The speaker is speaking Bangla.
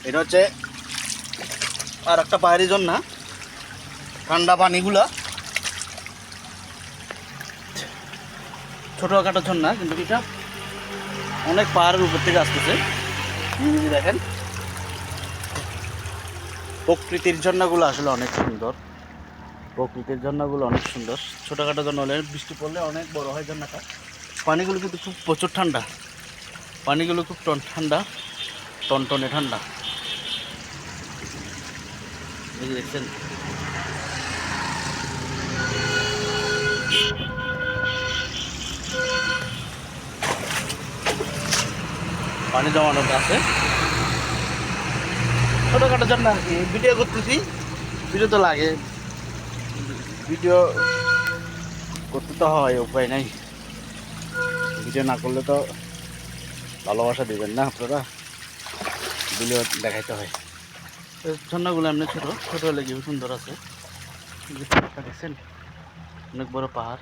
এটা হচ্ছে আর একটা পাহাড়ি ঝর্ণা, ঠান্ডা পানিগুলা, ছোটোখাটো ঝর্ণা, কিন্তু এটা অনেক পাহাড়ের উপর থেকে আসতেছে। দেখেন প্রকৃতির ঝর্ণাগুলো আসলে অনেক সুন্দর, প্রকৃতির ঝর্ণাগুলো অনেক সুন্দর। ছোটোখাটো ঝর্ণা হলে বৃষ্টি পড়লে অনেক বড় হয় ঝর্ণাটা। পানিগুলো কিন্তু খুব প্রচুর ঠান্ডা, পানিগুলো খুব ঠান্ডা, টনটনে ঠান্ডা। এই যে দেখছেন পানি জমানো আছে, ছোটোখাটো ঝর্ণা আর কি। ভিডিও করতেছি, ভিডিও তো লাগে, ভিডিও করতে তো হয়, উপায় নাই। ভিডিও না করলে তো ভালোবাসা দিবেন না আপনারা, ভিডিও দেখাইতে হয়। ঝর্ণাগুলো এমনি ছোটো ছোটো হলে কি সুন্দর আছে। দেখছেন অনেক বড় পাহাড়।